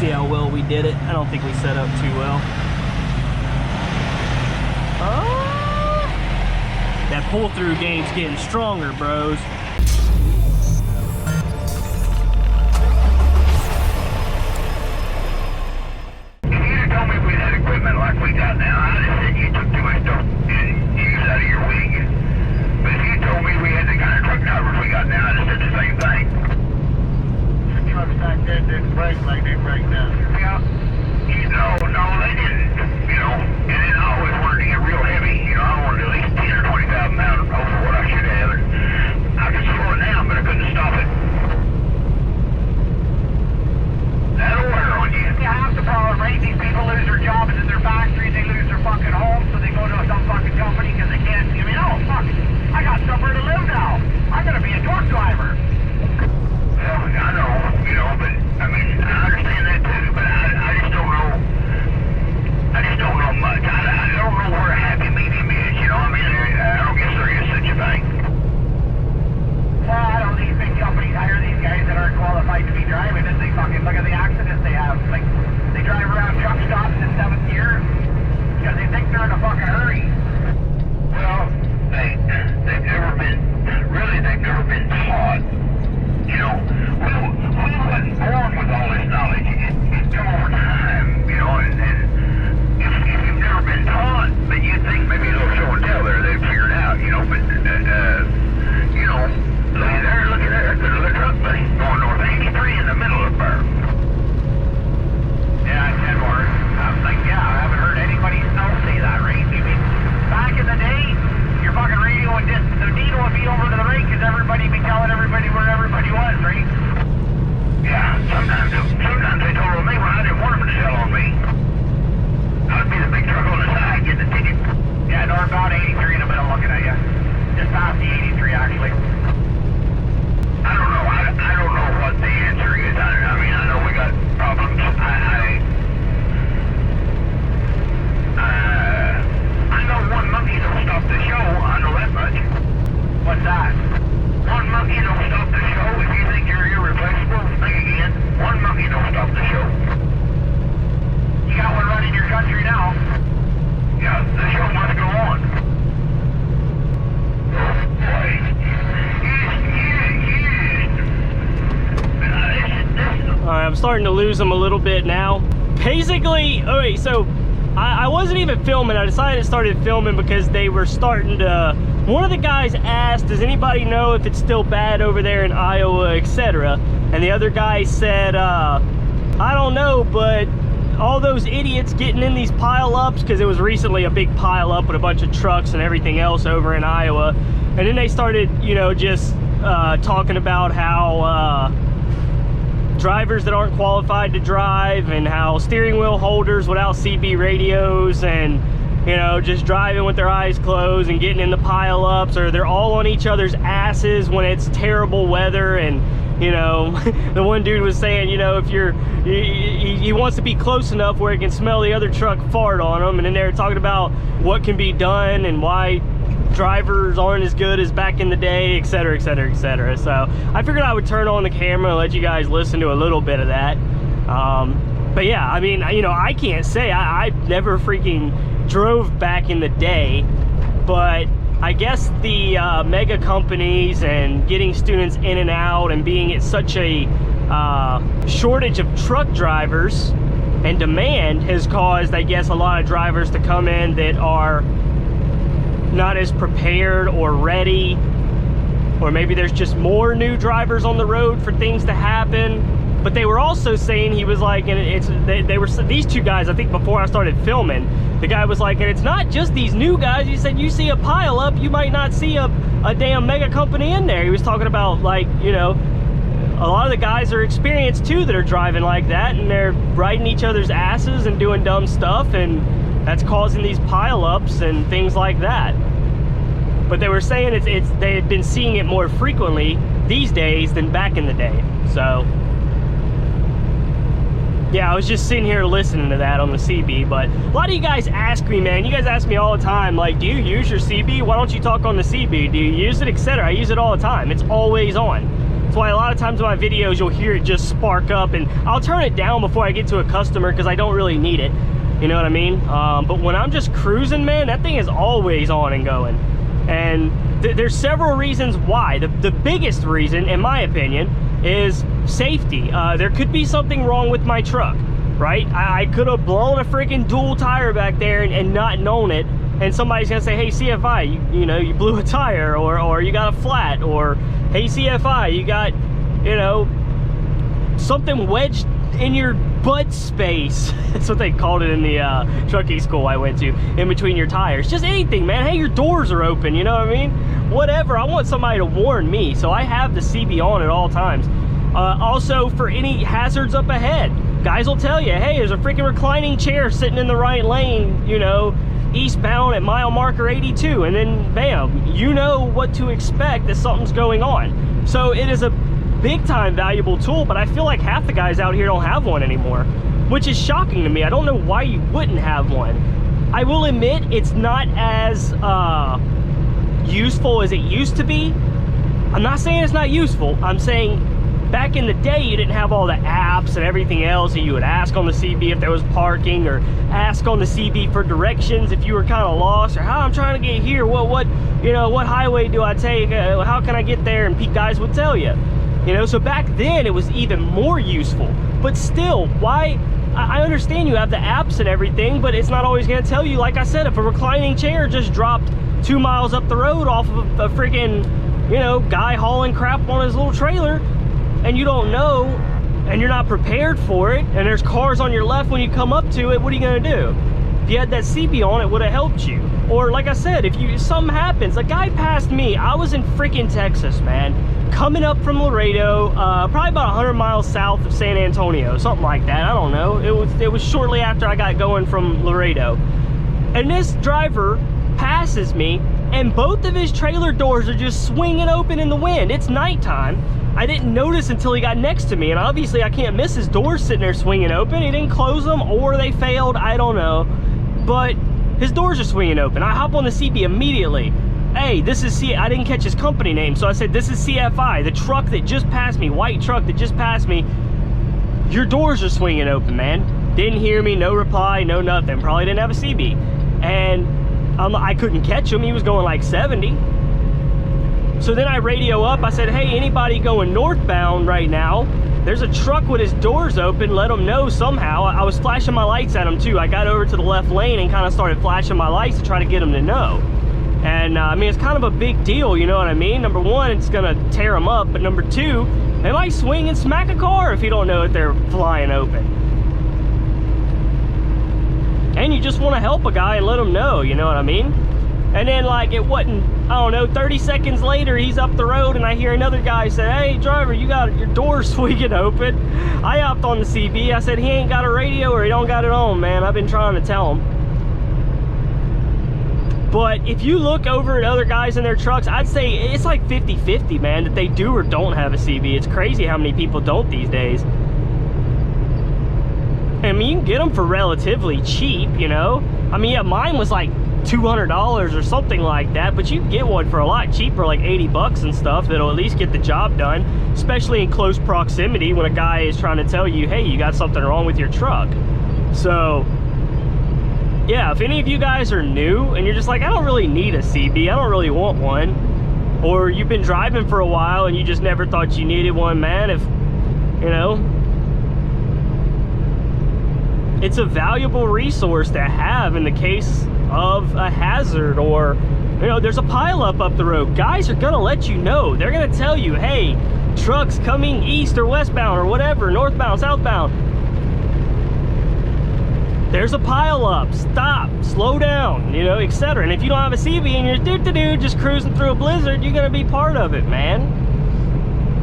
see how well we did it. I don't think we set up too well. Oh, that pull-through game's getting stronger, bros. Like we got now, I'd have said you took too much dope and use out of your wig. But if you told me we had the kind of truck drivers we got now, I'd have said the same thing. Trucks back then didn't break like they break now. Yeah. No, they didn't. You know, and then I always wanted to get real heavy. You know, I wanted at least 10 or 20,000 pounds over what I should have. And I could slow it down, but I couldn't stop it. That'll wear on you. Yeah, half the problem, right? These people lose their jobs in their factories, they lose their fucking homes, so they go to some fucking company because they can't. I mean, oh, fuck, I got somewhere to live now. I'm going to be a truck driver. Well, I know, you know, but, I mean, I understand that too, but I just don't know. I just don't know much. I don't know where a happy medium is, you know? I mean, I don't guess there is such a thing. Well, I don't think big companies hire these guys that aren't qualified to be driving, and they fucking look at the accidents they have. Like, they drive around truck stops in 7th gear because they think they're in a fucking hurry. Well, they've never been taught. You know, we wasn't born with all this knowledge. It's come over time, you know, and if you've never been taught, then you think maybe a little show and tell there, they've figured out, you know, but, you know, look at there, the truck thing going north 83 in the middle of the burn. Yeah, I said, Warren. I was like, yeah, I haven't heard anybody else say that, right? I mean, back in the day, your fucking radio would just, the needle would be over to the right because everybody would be telling everybody where everybody was, right? Yeah, sometimes they told on me when I didn't want them to tell on me. I'd be the big truck on the side getting the ticket. Yeah, northbound 83 in the middle looking at you. Just past the 83, actually. I don't know. I don't know what the answer is. I mean, I know we got problems. I know one monkey don't stop the show. I know that much. What's that? One monkey don't stop the show. If you think you're irreplaceable, think again. One monkey don't stop the show. You got one running your country now. Yeah, the show must go on. Oh, boy. Alright, I'm starting to lose them a little bit now. Basically, alright, so I wasn't even filming. I decided to start filming because they were starting to... One of the guys asked, does anybody know if it's still bad over there in Iowa, etc.? And the other guy said, I don't know, but all those idiots getting in these pile-ups, because it was recently a big pile-up with a bunch of trucks and everything else over in Iowa. And then they started, you know, just talking about how... drivers that aren't qualified to drive, and how steering wheel holders without CB radios, and you know, just driving with their eyes closed and getting in the pile-ups, or they're all on each other's asses when it's terrible weather. And you know, the one dude was saying, you know, if you're he wants to be close enough where he can smell the other truck fart on him. And then they were talking about what can be done and why drivers aren't as good as back in the day, etc, etc, etc. So I figured I would turn on the camera and let you guys listen to a little bit of that. But yeah, I mean, you know, I can't say I never freaking drove back in the day, but I guess the mega companies and getting students in and out and being at such a shortage of truck drivers and demand has caused, I guess, a lot of drivers to come in that are not as prepared or ready, or maybe there's just more new drivers on the road for things to happen. But they were also saying, he was like, and they were, these two guys, I think before I started filming, the guy was like, and it's not just these new guys. He said, you see a pile up, you might not see a damn mega company in there. He was talking about, like, you know, a lot of the guys are experienced too that are driving like that, and they're riding each other's asses and doing dumb stuff, and that's causing these pile-ups and things like that. But they were saying they had been seeing it more frequently these days than back in the day. So yeah, I was just sitting here listening to that on the CB. But a lot of you guys ask me, man, you guys ask me all the time, like, do you use your CB? Why don't you talk on the CB? Do you use it, etc.? I use it all the time. It's always on. That's why a lot of times in my videos, you'll hear it just spark up, and I'll turn it down before I get to a customer because I don't really need it. You know what I mean? But when I'm just cruising, man, that thing is always on and going. And there's several reasons why. The biggest reason, in my opinion, is safety. There could be something wrong with my truck, right? I could have blown a freaking dual tire back there and not known it, and somebody's gonna say, hey, CFI, you know, you blew a tire, or you got a flat, or hey, CFI, you got, you know, something wedged in your butt space. That's what they called it in the trucking school I went to, in between your tires. Just anything, man. Hey, your doors are open, you know what I mean? Whatever. I want somebody to warn me, so I have the CB on at all times. Also, for any hazards up ahead, guys will tell you, hey, there's a freaking reclining chair sitting in the right lane, you know, eastbound at mile marker 82, and then bam, you know what to expect that something's going on. So it is a big time valuable tool, but I feel like half the guys out here don't have one anymore, which is shocking to me. I don't know why you wouldn't have one. I will admit it's not as useful as it used to be. I'm not saying it's not useful. I'm saying back in the day, you didn't have all the apps and everything else, and you would ask on the CB if there was parking, or ask on the CB for directions if you were kind of lost, or how I'm trying to get here, what you know, what highway do I take, how can I get there, and guys would tell you. You know, so back then it was even more useful. But still, why? I understand you have the apps and everything, but it's not always going to tell you. Like I said, if a reclining chair just dropped 2 miles up the road off of a freaking, you know, guy hauling crap on his little trailer, and you don't know, and you're not prepared for it, and there's cars on your left when you come up to it, what are you going to do? If you had that CB on, it would have helped you. Or like I said, if something happens, a guy passed me, I was in freaking Texas, man, coming up from Laredo, probably about 100 miles south of San Antonio, something like that. I don't know. It was shortly after I got going from Laredo. And this driver passes me, and both of his trailer doors are just swinging open in the wind. It's nighttime. I didn't notice until he got next to me, and obviously I can't miss his doors sitting there swinging open. He didn't close them, or they failed, I don't know. But his doors are swinging open. I hop on the CB immediately. Hey, this is I didn't catch his company name, so I said, this is CFI, the truck that just passed me, white truck that just passed me. Your doors are swinging open, man. Didn't hear me, no reply, no nothing. Probably didn't have a CB. And I couldn't catch him, he was going like 70. So then I radio up, I said, hey, anybody going northbound right now, there's a truck with his doors open, let them know somehow. I was flashing my lights at him too. I got over to the left lane and kind of started flashing my lights to try to get him to know. And I mean, it's kind of a big deal, you know what I mean? Number one, it's gonna tear them up, but number two, they might swing and smack a car if you don't know that they're flying open. And you just want to help a guy and let him know, you know what I mean? And then like it wasn't, I don't know, 30 seconds later, he's up the road and I hear another guy say, hey driver, you got your door swinging open. I hopped on the CB, I said, he ain't got a radio or he don't got it on, man. I've been trying to tell him. But if you look over at other guys in their trucks, I'd say it's like 50-50, man, that they do or don't have a CB. It's crazy how many people don't these days. I mean, you can get them for relatively cheap, you know? I mean, yeah, mine was like $200 or something like that, but you can get one for a lot cheaper, like 80 bucks and stuff, that'll at least get the job done, especially in close proximity when a guy is trying to tell you, hey, you got something wrong with your truck. So yeah, if any of you guys are new and you're just like, I don't really need a CB, I don't really want one, or you've been driving for a while and you just never thought you needed one, man, if, you know, it's a valuable resource to have in the case of a hazard, or, you know, there's a pileup up the road. Guys are gonna let you know. They're gonna tell you, hey, trucks coming east or westbound or whatever, northbound, southbound. There's a pile up, stop, slow down, you know, etc. And if you don't have a CB and you're just cruising through a blizzard, you're gonna be part of it, man.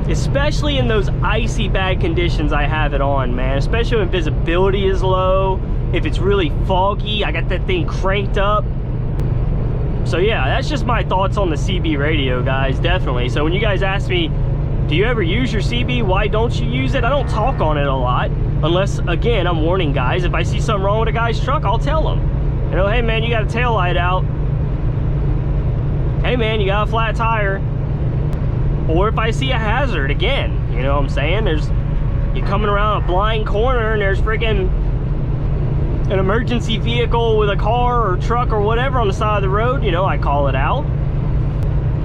Especially in those icy bad conditions I have it on, man. Especially when visibility is low, if it's really foggy, I got that thing cranked up. So yeah, that's just my thoughts on the CB radio, guys, definitely. So when you guys ask me, do you ever use your CB? Why don't you use it? I don't talk on it a lot. Unless, again, I'm warning guys, if I see something wrong with a guy's truck, I'll tell them. You know, hey man, you got a tail light out. Hey man, you got a flat tire. Or if I see a hazard, again, you know what I'm saying? You're coming around a blind corner and there's freaking an emergency vehicle with a car or truck or whatever on the side of the road, you know, I call it out.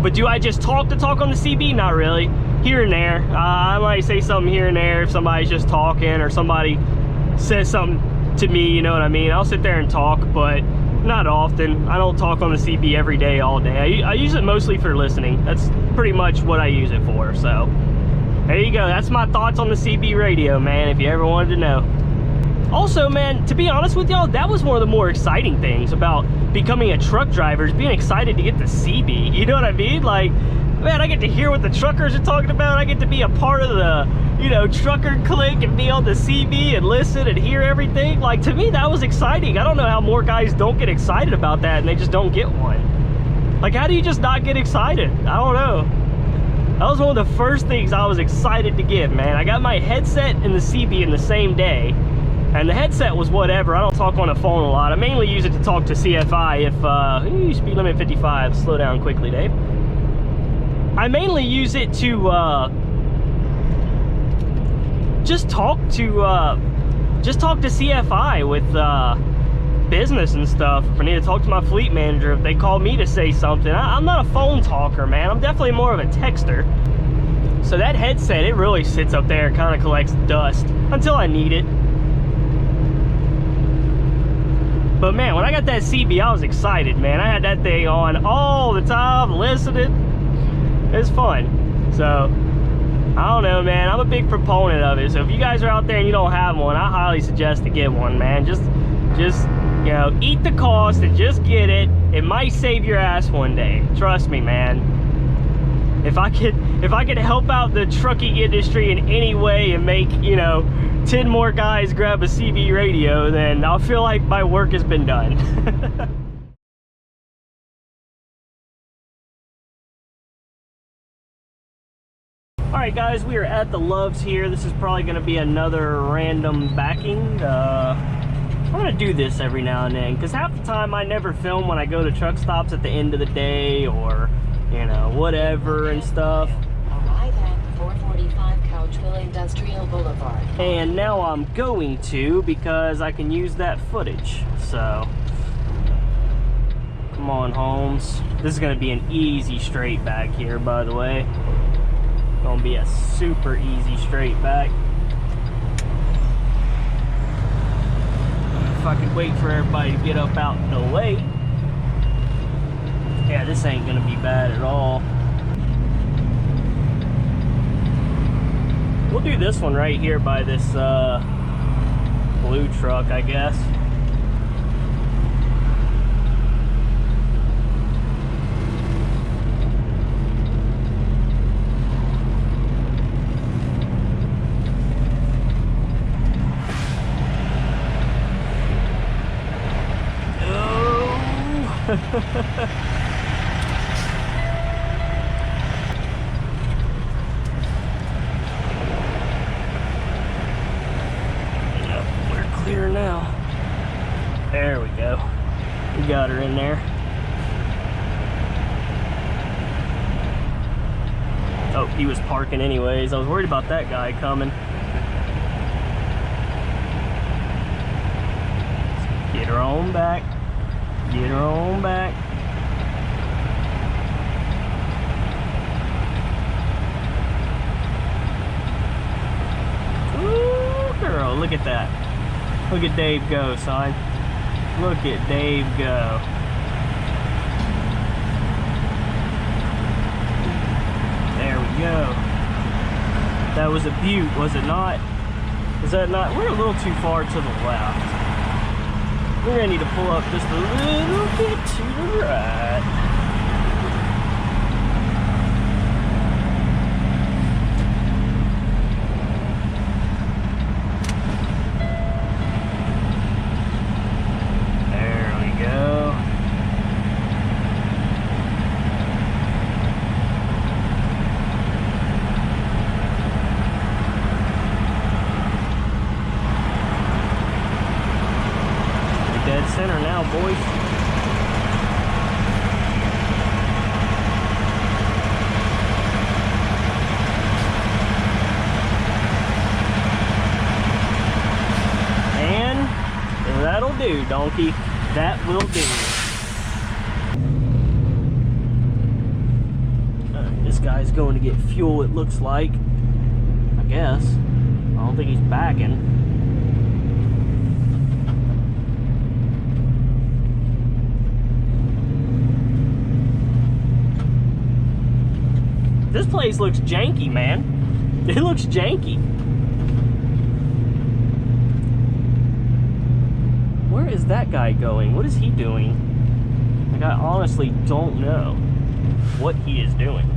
But do I just talk to talk on the CB? Not really. Here and there. I might say something here and there if somebody's just talking or somebody says something to me, you know what I mean? I'll sit there and talk, but not often. I don't talk on the CB every day, all day. I use it mostly for listening. That's pretty much what I use it for, so. There you go. That's my thoughts on the CB radio, man, if you ever wanted to know. Also, man, to be honest with y'all, that was one of the more exciting things about becoming a truck driver, is being excited to get the CB. You know what I mean? Like, man, I get to hear what the truckers are talking about. I get to be a part of the, you know, trucker clique and be on the CB and listen and hear everything. Like, to me, that was exciting. I don't know how more guys don't get excited about that and they just don't get one. Like, how do you just not get excited? I don't know. That was one of the first things I was excited to get, man. I got my headset and the CB in the same day. And the headset was whatever. I don't talk on the phone a lot. I mainly use it to talk to CFI if, speed limit 55, slow down quickly, Dave. I mainly use it to, just talk to CFI with, business and stuff. If I need to talk to my fleet manager, if they call me to say something. I'm not a phone talker, man. I'm definitely more of a texter. So that headset, it really sits up there and kind of collects dust until I need it. But man, when I got that CB, I was excited, man. I had that thing on all the time, listening. It's fun. So, I don't know, man. I'm a big proponent of it. So if you guys are out there and you don't have one, I highly suggest to get one, man. Just you know, eat the cost and just get it. It might save your ass one day. Trust me, man. If I could help out the trucking industry in any way and make, you know, 10 more guys grab a CB radio, then I'll feel like my work has been done. Alright guys, we are at the Loves here. This is probably going to be another random backing. I'm going to do this every now and then, because half the time I never film when I go to truck stops at the end of the day or, you know, whatever and stuff. Arrive at 445 Couchville Industrial Boulevard. And now I'm going to, because I can use that footage. So, come on, Holmes. This is going to be an easy straight back here, by the way. Going to be a super easy straight back. If I could wait for everybody to get up out the way. Yeah, this ain't going to be bad at all. We'll do this one right here by this blue truck, I guess. We're clear now. There we go. We got her in there. Oh, he was parking anyways. I was worried about that guy coming. Get her on back. Get her on back. Ooh, girl, look at that. Look at Dave go, son. Look at Dave go. There we go. That was a beaut, was it not? Is that not? We're a little too far to the left. We're gonna need to pull up just a little bit to the right. There we go. Dead center now, boys. do, donkey. That will do. This guy's going to get fuel, it looks like. I guess. I don't think he's backing. This place looks janky, man. It looks janky. Where is that guy going? What is he doing? Like, I honestly don't know what he is doing.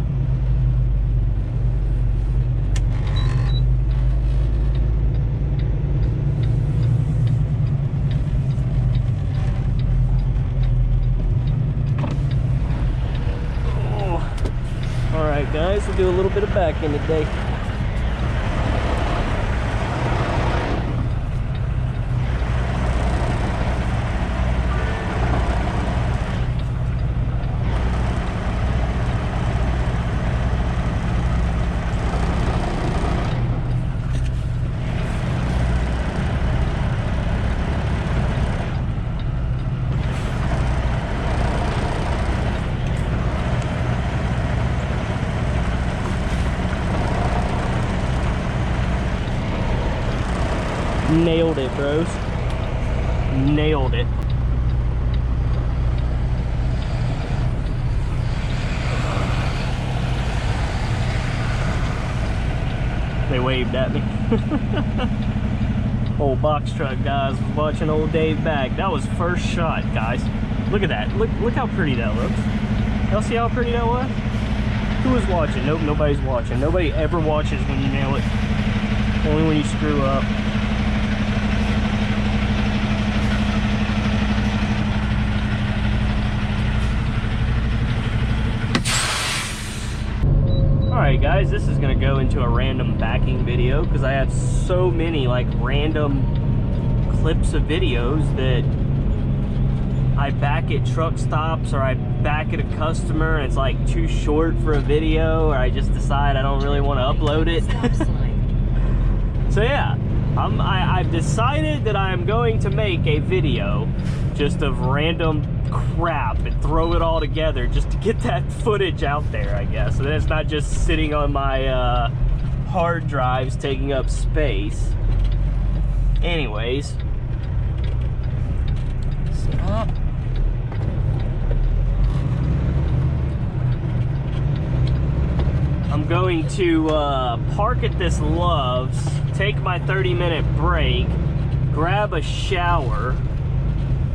Alright guys, we'll do a little bit of backing today. Nailed it, bros. Nailed it. They waved at me. Old box truck guys was watching old Dave back. That was first shot, guys. Look at that. Look how pretty that looks. Y'all see how pretty that was? Who was watching? Nope, nobody's watching. Nobody ever watches when you nail it. Only when you screw up. Alright guys, this is going to go into a random backing video because I have so many like random clips of videos that I back at truck stops or I back at a customer and it's like too short for a video, or I just decide I don't really want to upload it. So yeah, I've decided that I'm going to make a video just of random crap and throw it all together just to get that footage out there, I guess. So then it's not just sitting on my hard drives taking up space. Anyways. Stop. I'm going to park at this Love's, take my 30-minute break, grab a shower,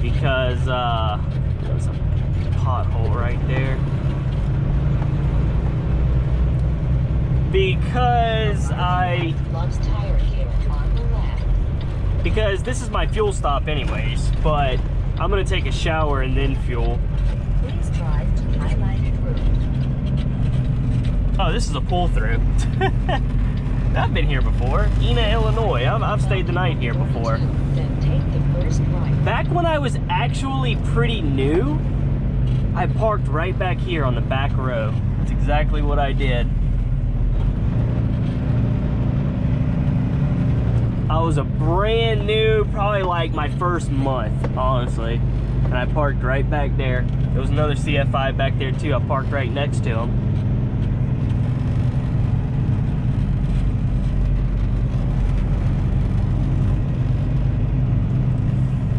because there's a pothole right there. Because this is my fuel stop anyways, but I'm gonna take a shower and then fuel. Please drive to highlighted route. Oh, this is a pull-through. I've been here before. Ena, Illinois. I've stayed the night here before. Then take the first right. Back when I was actually pretty new, I parked right back here on the back row. That's exactly what I did. I was a brand new, probably like my first month, honestly. And I parked right back there. There was another CF5 back there too. I parked right next to him.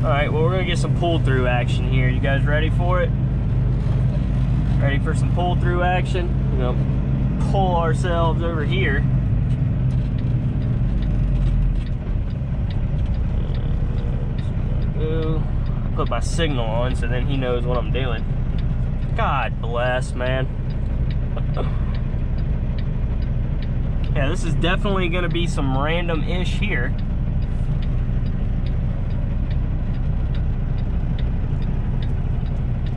Alright, well, we're gonna get some pull-through action here. You guys ready for it? Ready for some pull-through action? We're gonna pull ourselves over here. Put my signal on so then he knows what I'm doing. God bless, man. Yeah, this is definitely gonna be some random-ish here.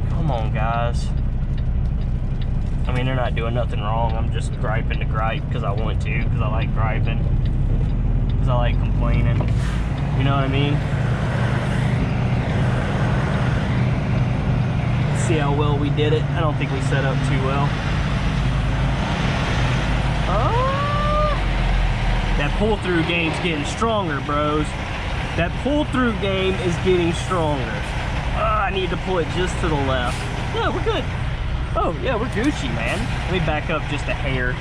Come on, guys. I mean, they're not doing nothing wrong. I'm just griping to gripe because I want to, because I like griping, because I like complaining. You know what I mean? See how well we did it. I don't think we set up too well. Oh, that pull-through game's getting stronger, bros. That pull-through game is getting stronger. I need to pull it just to the left. Yeah, we're good. Oh, yeah, we're Gucci, man. Let me back up just a hair.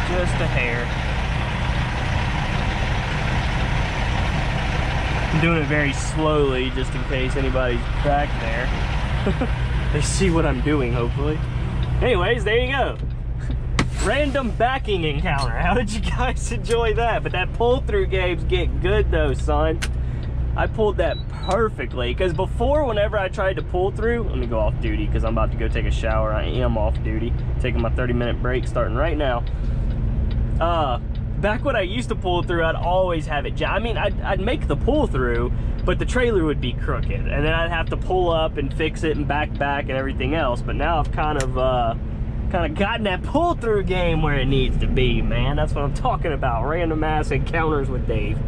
Just a hair. I'm doing it very slowly just in case anybody's back there. They see what I'm doing, hopefully. Anyways, there you go. Random backing encounter. How did you guys enjoy that? But that pull-through game's getting good though, son. I pulled that perfectly, because before, whenever I tried to pull through, let me go off duty because I'm about to go take a shower. I am off duty, taking my 30-minute break starting right now. Back when I used to pull through, I'd always have it. I mean, I'd make the pull through, but the trailer would be crooked, and then I'd have to pull up and fix it and back and everything else. But now I've kind of gotten that pull through game where it needs to be, man. That's what I'm talking about. Random ass encounters with Dave.